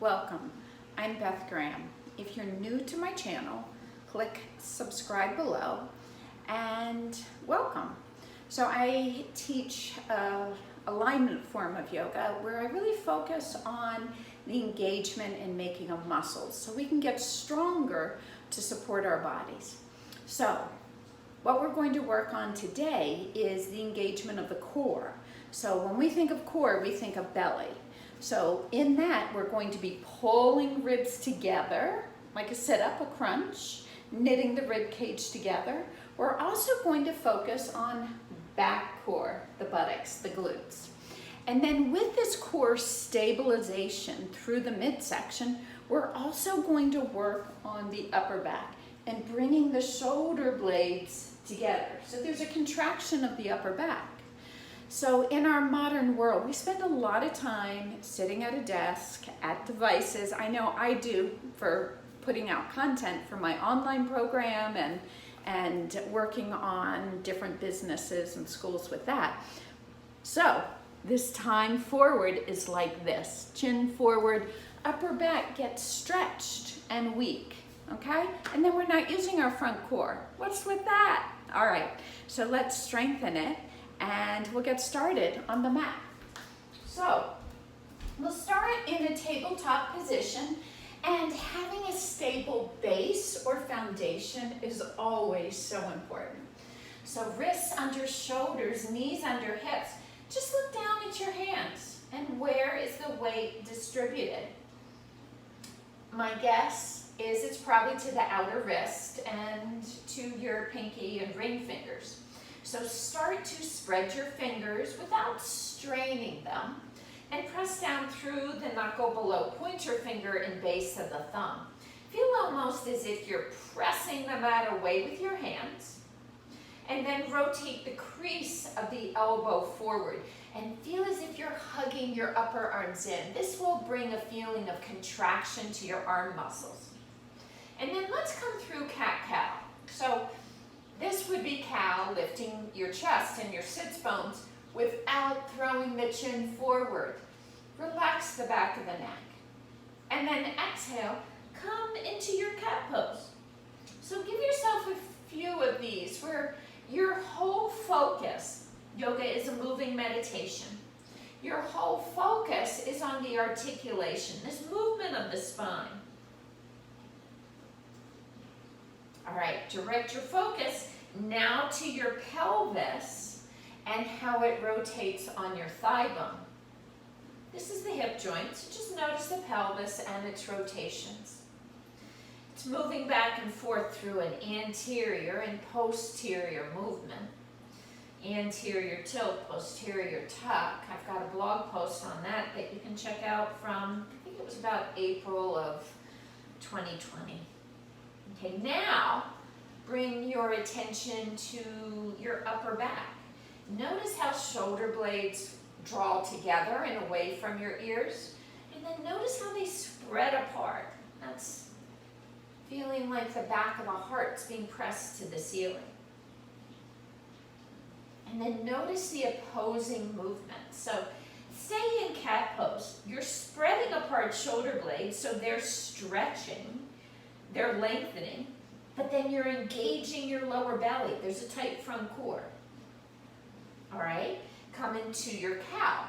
welcome. I'm Beth Graham. If you're new to my channel, click subscribe below and welcome. So I teach alignment form of yoga where I really focus on the engagement and making of muscles so we can get stronger to support our bodies. So what we're going to work on today is the engagement of the core. So when we think of core, we think of belly. So in that, we're going to be pulling ribs together, like a sit-up, a crunch, knitting the rib cage together. We're also going to focus on back core, the buttocks, the glutes. And then with this core stabilization through the midsection, we're also going to work on the upper back and bringing the shoulder blades together. So there's a contraction of the upper back. So in our modern world, we spend a lot of time sitting at a desk, at devices. I know I do for putting out content for my online program and working on different businesses and schools with that. So this time forward is like this. Chin forward, upper back gets stretched and weak, okay? And then we're not using our front core. What's with that? All right, so let's strengthen it. And we'll get started on the mat. So we'll start in a tabletop position, and having a stable base or foundation is always so important. So wrists under shoulders, knees under hips. Just look down at your hands and where is the weight distributed? My guess is it's probably to the outer wrist and to your pinky and ring fingers. So start to spread your fingers without straining them and press down through the knuckle below pointer finger and base of the thumb. Feel almost as if you're pressing the mat away with your hands, and then rotate the crease of the elbow forward and feel as if you're hugging your upper arms in. This will bring a feeling of contraction to your arm muscles. And then let's come through cat-cow. So this would be cow, lifting your chest and your sits bones without throwing the chin forward. Relax the back of the neck. And then exhale, come into your cat pose. So give yourself a few of these where your whole focus, yoga is a moving meditation. Your whole focus is on the articulation, this movement of the spine. All right, direct your focus now to your pelvis and how it rotates on your thigh bone. This is the hip joint, so just notice the pelvis and its rotations. It's moving back and forth through an anterior and posterior movement. Anterior tilt, posterior tuck. I've got a blog post on that you can check out from, I think it was about April of 2020. Okay, now bring your attention to your upper back. Notice how shoulder blades draw together and away from your ears. And then notice how they spread apart. That's feeling like the back of a heart's being pressed to the ceiling. And then notice the opposing movement. So stay in cat pose. You're spreading apart shoulder blades so they're stretching. They're lengthening, but then you're engaging your lower belly. There's a tight front core. All right, come into your cow.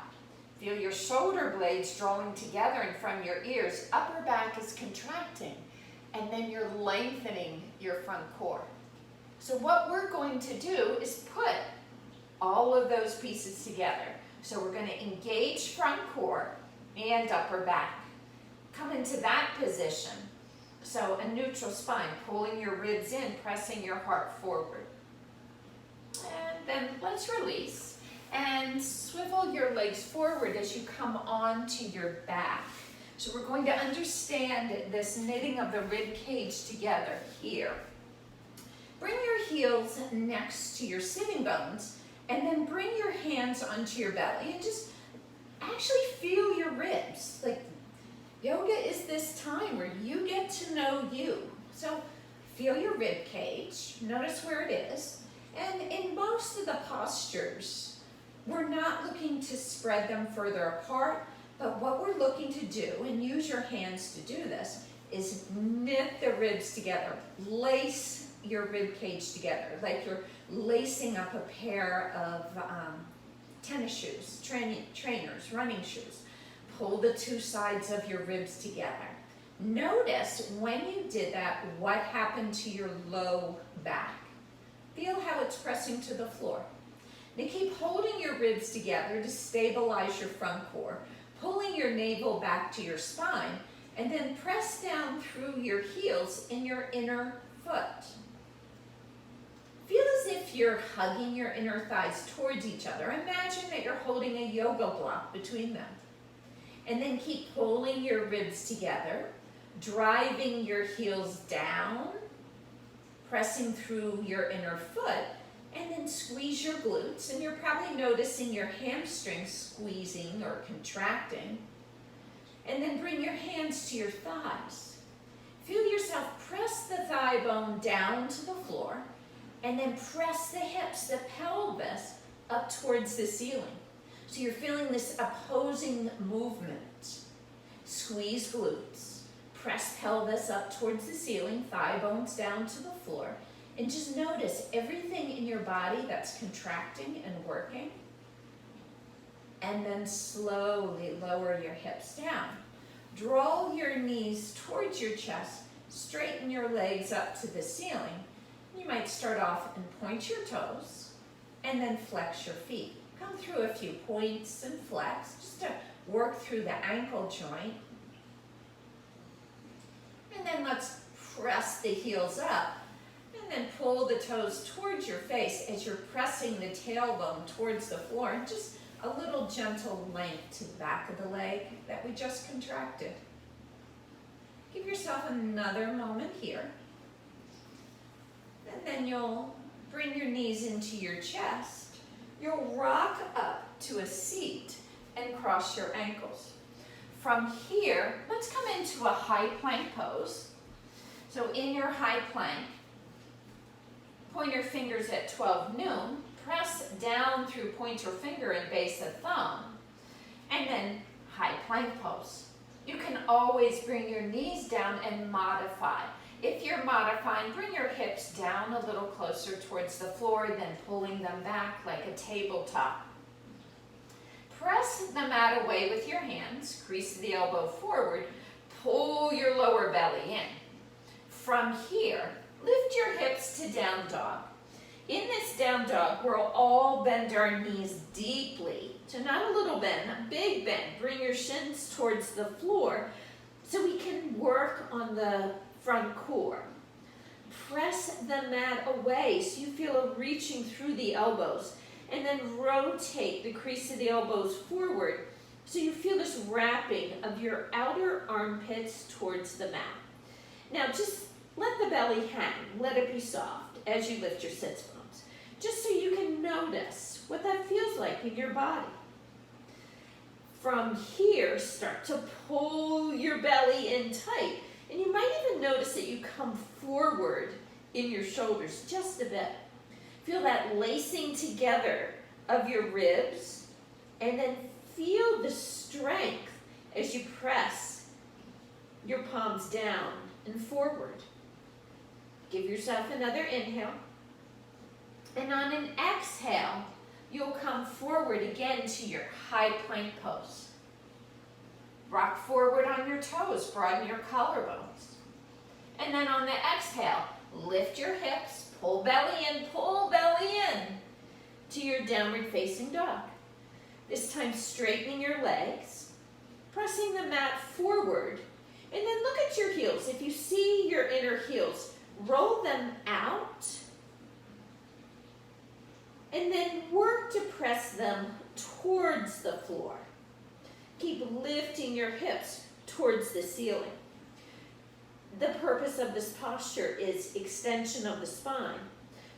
Feel your shoulder blades drawing together and from your ears. Upper back is contracting, and then you're lengthening your front core. So what we're going to do is put all of those pieces together. So we're going to engage front core and upper back. Come into that position. So a neutral spine, pulling your ribs in, pressing your heart forward. And then let's release and swivel your legs forward as you come onto your back. So we're going to understand this knitting of the rib cage together here. Bring your heels next to your sitting bones and then bring your hands onto your belly and just actually feel your ribs. Like, yoga is this time where you get to know you. So feel your rib cage, notice where it is. And in most of the postures, we're not looking to spread them further apart, but what we're looking going to do, and use your hands to do this, is knit the ribs together. Lace your rib cage together, like you're lacing up a pair of tennis shoes, trainers, running shoes. Pull the two sides of your ribs together. Notice when you did that, what happened to your low back. Feel how it's pressing to the floor. Now keep holding your ribs together to stabilize your front core, pulling your navel back to your spine, and then press down through your heels in your inner foot. Feel as if you're hugging your inner thighs towards each other. Imagine that you're holding a yoga block between them. And then keep pulling your ribs together, driving your heels down, pressing through your inner foot, and then squeeze your glutes. And you're probably noticing your hamstrings squeezing or contracting. And then bring your hands to your thighs. Feel yourself press the thigh bone down to the floor, and then press the hips, the pelvis, up towards the ceiling. So you're feeling this opposing movement. Squeeze glutes, press pelvis up towards the ceiling, thigh bones down to the floor, and just notice everything in your body that's contracting and working. And then slowly lower your hips down. Draw your knees towards your chest, straighten your legs up to the ceiling. You might start off and point your toes, and then flex your feet. Come through a few points and flex, just to work through the ankle joint. And then let's press the heels up, and then pull the toes towards your face as you're pressing the tailbone towards the floor, and just a little gentle length to the back of the leg that we just contracted. Give yourself another moment here. And then you'll bring your knees into your chest. You'll rock up to a seat and cross your ankles. From here, let's come into a high plank pose. So in your high plank, point your fingers at 12 noon, press down through pointer finger and base of thumb, and then high plank pose. You can always bring your knees down and modify. If you're modifying, bring your hips down a little closer towards the floor, then pulling them back like a tabletop. Press the mat away with your hands, crease the elbow forward, pull your lower belly in. From here, lift your hips to down dog. In this down dog, we'll all bend our knees deeply. So not a little bend, a big bend. Bring your shins towards the floor so we can work on the front core. Press the mat away so you feel a reaching through the elbows, and then rotate the crease of the elbows forward so you feel this wrapping of your outer armpits towards the mat. Now just let the belly hang, let it be soft as you lift your sits bones, just so you can notice what that feels like in your body. From here, start to pull your belly in tight. And you might even notice that you come forward in your shoulders just a bit. Feel that lacing together of your ribs, and then feel the strength as you press your palms down and forward. Give yourself another inhale. And on an exhale, you'll come forward again to your high plank pose. Rock forward on your toes, broaden your collarbones. And then on the exhale, lift your hips, pull belly in to your downward facing dog. This time straightening your legs, pressing the mat forward, and then look at your heels. If you see your inner heels, roll them out, and then work to press them towards the floor. Keep lifting your hips towards the ceiling. The purpose of this posture is extension of the spine.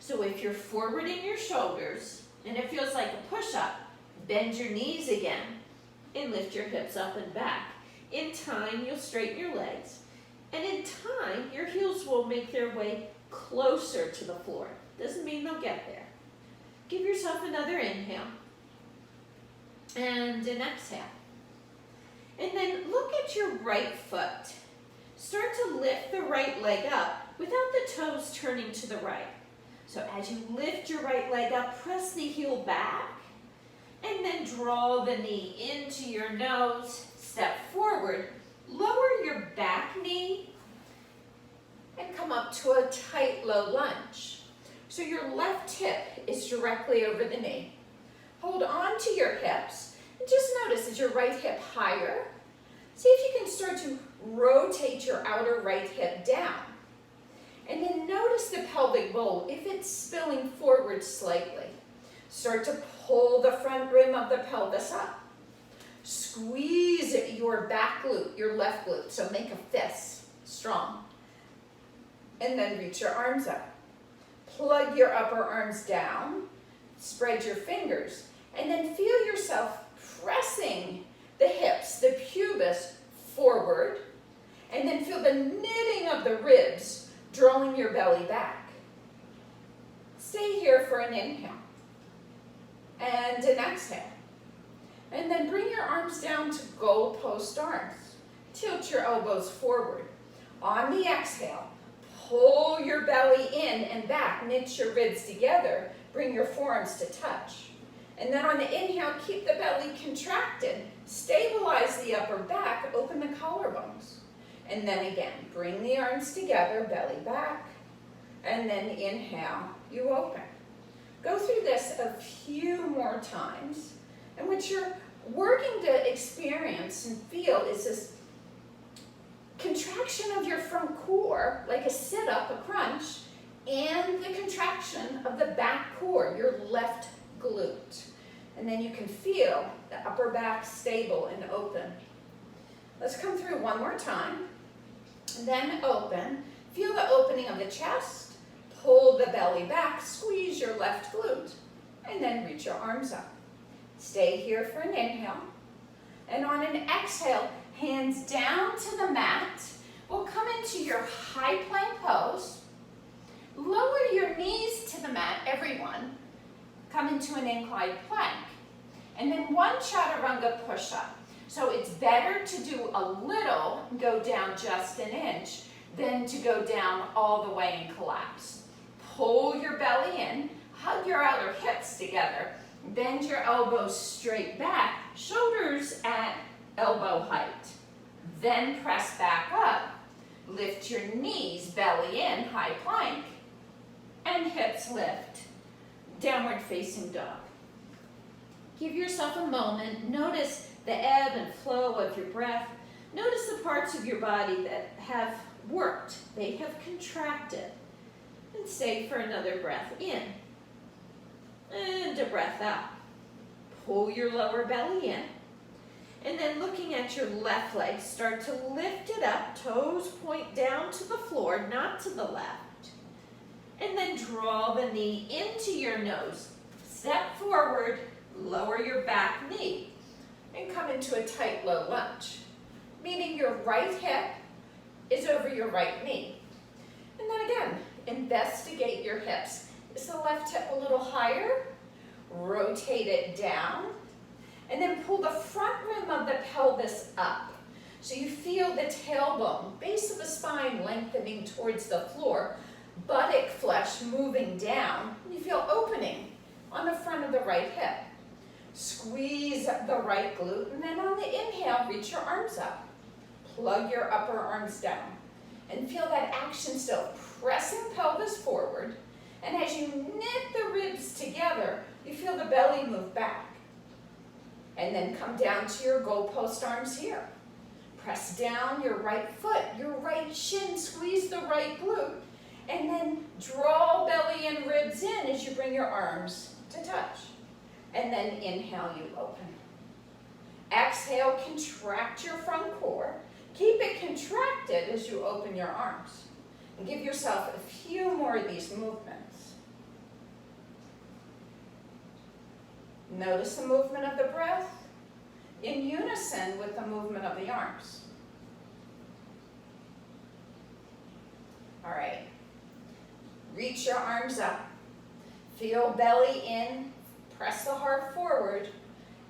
So if you're forward in your shoulders and it feels like a push-up, bend your knees again and lift your hips up and back. In time, you'll straighten your legs. And in time, your heels will make their way closer to the floor. Doesn't mean they'll get there. Give yourself another inhale and an exhale. And then look at your right foot. Start to lift the right leg up without the toes turning to the right. So as you lift your right leg up, press the heel back, and then draw the knee into your nose, step forward, lower your back knee, and come up to a tight low lunge. So your left hip is directly over the knee. Hold on to your hips, and just notice, is your right hip higher? See if you can start to rotate your outer right hip down. And then notice the pelvic bowl, if it's spilling forward slightly. Start to pull the front rim of the pelvis up. Squeeze your back glute, your left glute, so make a fist, strong. And then reach your arms up. Plug your upper arms down, spread your fingers, and then feel yourself pressing the hips, the pubis forward, and then feel the knitting of the ribs, drawing your belly back. Stay here for an inhale and an exhale. And then bring your arms down to goalpost arms. Tilt your elbows forward. On the exhale, pull your belly in and back, knit your ribs together, bring your forearms to touch. And then on the inhale, keep the belly contracted, stabilize the upper back, open the collarbones. And then again, bring the arms together, belly back, and then inhale, you open. Go through this a few more times, and what you're working to experience and feel is this contraction of your front core, like a sit-up, a crunch, and the contraction of the back core, your left glute. And then you can feel the upper back stable and open. Let's come through one more time. And then open. Feel the opening of the chest. Pull the belly back. Squeeze your left glute. And then reach your arms up. Stay here for an inhale. And on an exhale, hands down to the mat. We'll come into your high plank pose. Lower your knees to the mat, everyone. Come into an inclined plank. And then one chaturanga push-up. So it's better to do a little, go down just an inch, than to go down all the way and collapse. Pull your belly in, hug your outer hips together, bend your elbows straight back, shoulders at elbow height. Then press back up, lift your knees, belly in, high plank, and hips lift. Downward facing dog. Give yourself a moment. Notice the ebb and flow of your breath. Notice the parts of your body that have worked. They have contracted. And stay for another breath in. And a breath out. Pull your lower belly in. And then looking at your left leg, start to lift it up. Toes point down to the floor, not to the left. And then draw the knee into your nose. Step forward, lower your back knee, and come into a tight low lunge, meaning your right hip is over your right knee. And then again, investigate your hips. Is the left hip a little higher? Rotate it down, and then pull the front rim of the pelvis up. So you feel the tailbone, base of the spine lengthening towards the floor, buttock flesh moving down. You feel opening on the front of the right hip. Squeeze the right glute, and then on the inhale, reach your arms up. Plug your upper arms down. And feel that action still, pressing pelvis forward. And as you knit the ribs together, you feel the belly move back. And then come down to your goalpost arms here. Press down your right foot, your right shin, squeeze the right glute. And then draw belly and ribs in as you bring your arms to touch. And then inhale, you open. Exhale, contract your front core. Keep it contracted as you open your arms. And give yourself a few more of these movements. Notice the movement of the breath in unison with the movement of the arms. All right. Reach your arms up. Feel belly in. Press the heart forward.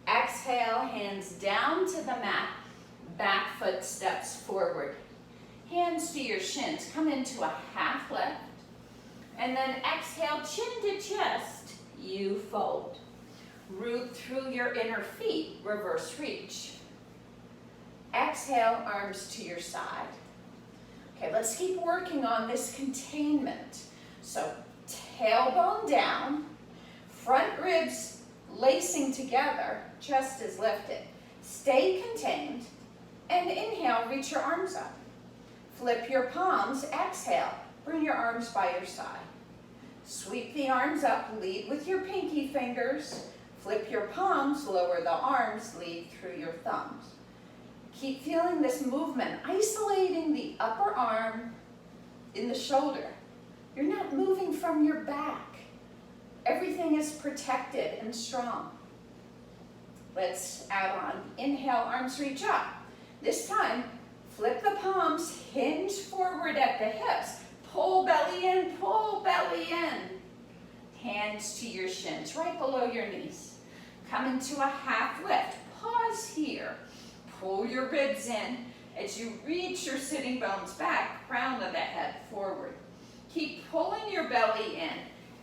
Exhale, hands down to the mat. Back foot steps forward. Hands to your shins, come into a half lift. And then exhale, chin to chest, you fold. Root through your inner feet, reverse reach. Exhale, arms to your side. Okay, let's keep working on this containment. So tailbone down, front ribs lacing together, chest is lifted. Stay contained, and inhale, reach your arms up. Flip your palms, exhale, bring your arms by your side. Sweep the arms up, lead with your pinky fingers. Flip your palms, lower the arms, lead through your thumbs. Keep feeling this movement, isolating the upper arm in the shoulder. You're not moving from your back. Everything is protected and strong. Let's add on. Inhale, arms reach up. This time, flip the palms, hinge forward at the hips. Pull belly in, pull belly in. Hands to your shins, right below your knees. Come into a half lift. Pause here. Pull your ribs in as you reach your sitting bones back, crown of the head forward. Keep pulling your belly in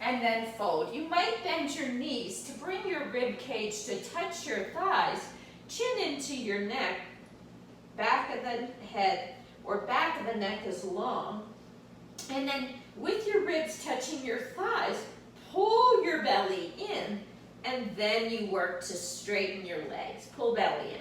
and then fold. You might bend your knees to bring your rib cage to touch your thighs, chin into your neck, back of the head or back of the neck is long. And then with your ribs touching your thighs, pull your belly in and then you work to straighten your legs. Pull belly in.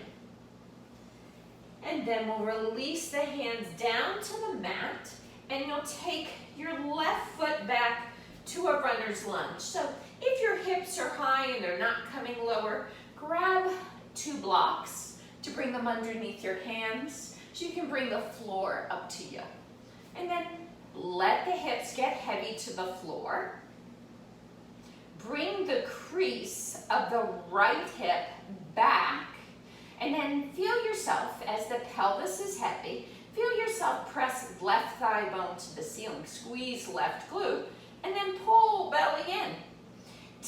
And then we'll release the hands down to the mat and you'll take your left foot back to a runner's lunge. So if your hips are high and they're not coming lower, grab 2 blocks to bring them underneath your hands so you can bring the floor up to you. And then let the hips get heavy to the floor. Bring the crease of the right hip back. And then feel yourself, as the pelvis is heavy, feel yourself press left thigh bone to the ceiling. Squeeze left glute. And then pull belly in.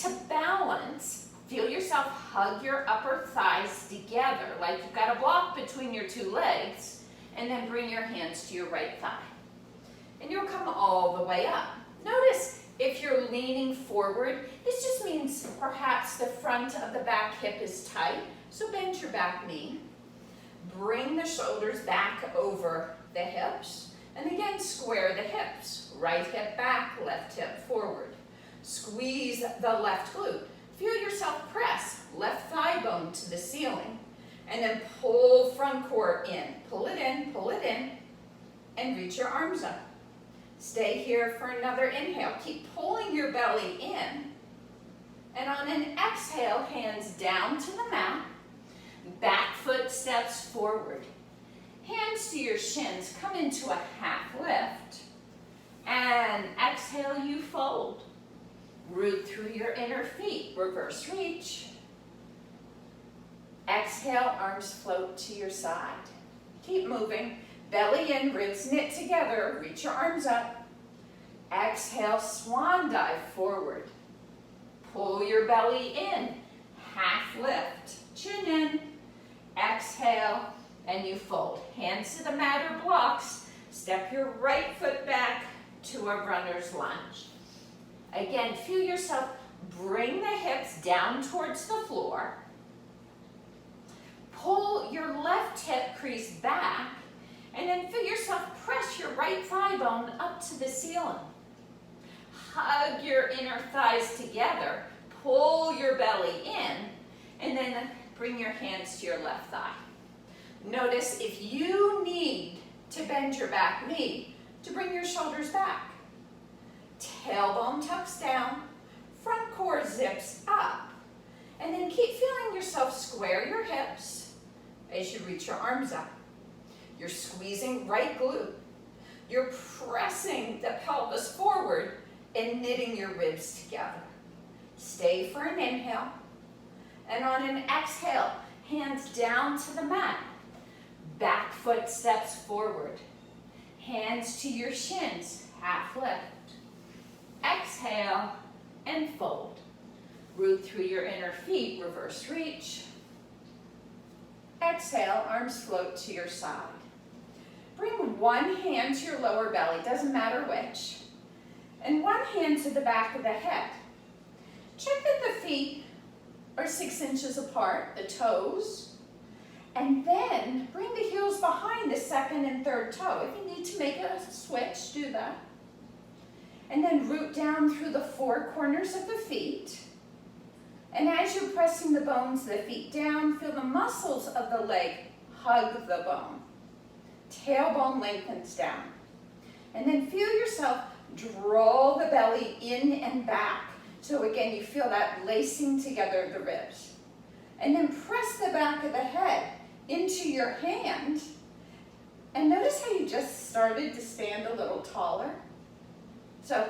To balance, feel yourself hug your upper thighs together, like you've got a block between your 2 legs. And then bring your hands to your right thigh. And you'll come all the way up. Notice if you're leaning forward, this just means perhaps the front of the back hip is tight. So bend your back knee. Bring the shoulders back over the hips. And again, square the hips. Right hip back, left hip forward. Squeeze the left glute. Feel yourself press left thigh bone to the ceiling. And then pull front core in. Pull it in, and reach your arms up. Stay here for another inhale. Keep pulling your belly in. And on an exhale, hands down to the mat. Back foot steps forward. Hands to your shins. Come into a half lift. And exhale, you fold. Root through your inner feet. Reverse reach. Exhale, arms float to your side. Keep moving. Belly in, ribs knit together. Reach your arms up. Exhale, swan dive forward. Pull your belly in. Half lift. Chin in. Exhale, and you fold. Hands to the mat or blocks. Step your right foot back to a runner's lunge. Again, feel yourself bring the hips down towards the floor. Pull your left hip crease back, and then feel yourself press your right thigh bone up to the ceiling. Hug your inner thighs together. Pull your belly in, and then bring your hands to your left thigh. Notice if you need to bend your back knee to bring your shoulders back. Tailbone tucks down, front core zips up, and then keep feeling yourself square your hips as you reach your arms up. You're squeezing right glute. You're pressing the pelvis forward and knitting your ribs together. Stay for an inhale. And on an exhale, hands down to the mat. Back foot steps forward. Hands to your shins, half lift. Exhale and fold. Root through your inner feet, reverse reach. Exhale, arms float to your side. Bring one hand to your lower belly, doesn't matter which, and one hand to the back of the head. Check that the feet are 6 inches apart, the toes, and then bring the heels behind the second and third toe. If you need to make a switch, do that. And then root down through the 4 corners of the feet. And as you're pressing the bones of the feet down, feel the muscles of the leg hug the bone. Tailbone lengthens down. And then feel yourself draw the belly in and back. So again, you feel that lacing together of the ribs. And then press the back of the head into your hand. And notice how you just started to stand a little taller. So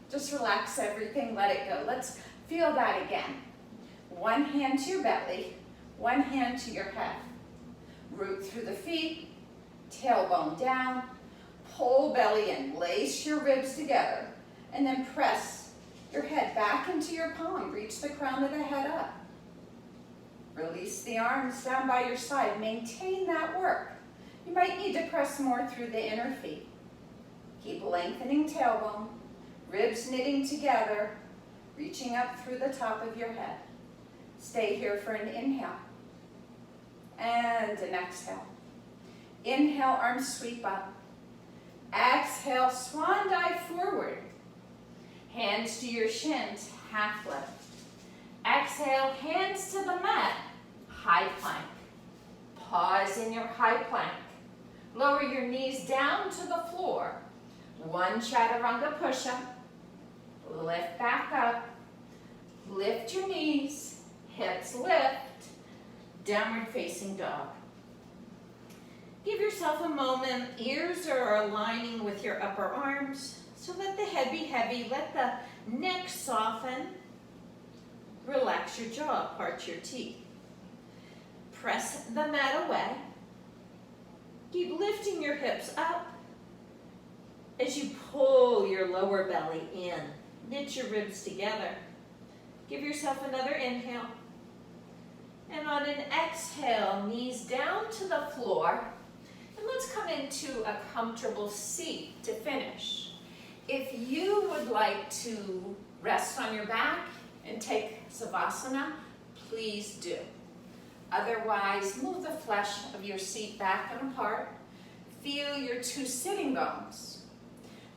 just relax everything, let it go. Let's feel that again. One hand to your belly, one hand to your head. Root through the feet, tailbone down, pull belly in, lace your ribs together, and then press your head back into your palm. Reach the crown of the head up. Release the arms down by your side. Maintain that work. You might need to press more through the inner feet. Keep lengthening tailbone, ribs knitting together, reaching up through the top of your head. Stay here for an inhale and an exhale. Inhale, arms sweep up. Exhale, swan dive forward. Hands to your shins, half lift. Exhale, hands to the mat, high plank. Pause in your high plank. Lower your knees down to the floor. One chaturanga push-up. Lift back up. Lift your knees. Hips lift, downward facing dog. Give yourself a moment. Ears are aligning with your upper arms, so let the head be heavy. Let the neck soften. Relax your jaw, part your teeth. Press the mat away. Keep lifting your hips up as you pull your lower belly in. Knit your ribs together. Give yourself another inhale. And on an exhale, knees down to the floor. And let's come into a comfortable seat to finish. If you would like to rest on your back and take Savasana, please do. Otherwise, move the flesh of your seat back and apart. Feel your 2 sitting bones.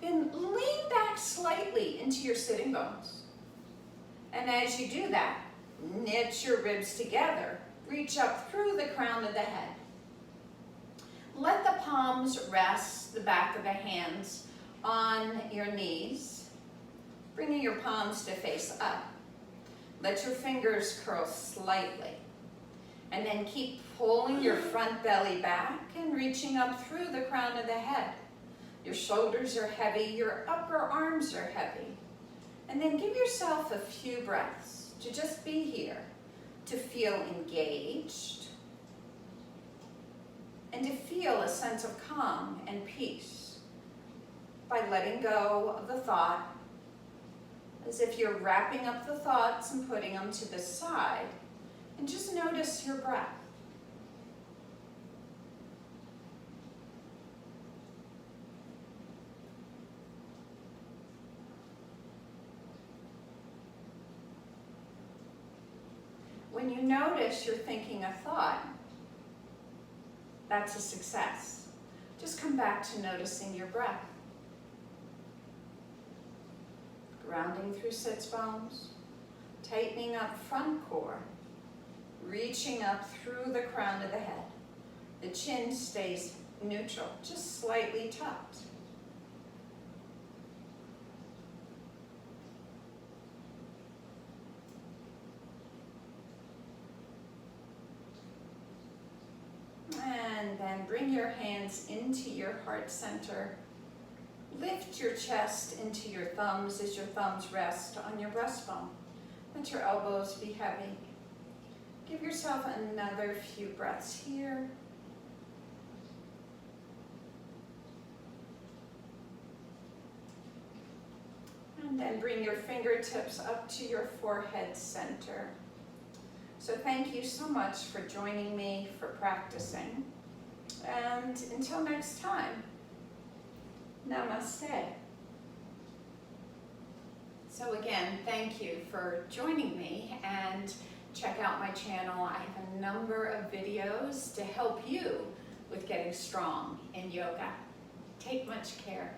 Then lean back slightly into your sitting bones. And as you do that, knit your ribs together. Reach up through the crown of the head. Let the palms rest the back of the hands on your knees, bringing your palms to face up. Let your fingers curl slightly. And then keep pulling your front belly back and reaching up through the crown of the head. Your shoulders are heavy, your upper arms are heavy. And then give yourself a few breaths to just be here, to feel engaged, and to feel a sense of calm and peace by letting go of the thought, as if you're wrapping up the thoughts and putting them to the side, and just notice your breath. When you notice you're thinking a thought, that's a success. Just come back to noticing your breath. Grounding through sits bones, tightening up front core, reaching up through the crown of the head. The chin stays neutral, just slightly tucked. And then bring your hands into your heart center. Lift your chest into your thumbs as your thumbs rest on your breastbone. Let your elbows be heavy. Give yourself another few breaths here. And then bring your fingertips up to your forehead center. So thank you so much for joining me, for practicing. And until next time, namaste. So again, thank you for joining me, and check out my channel. I have a number of videos to help you with getting strong in yoga. Take much care.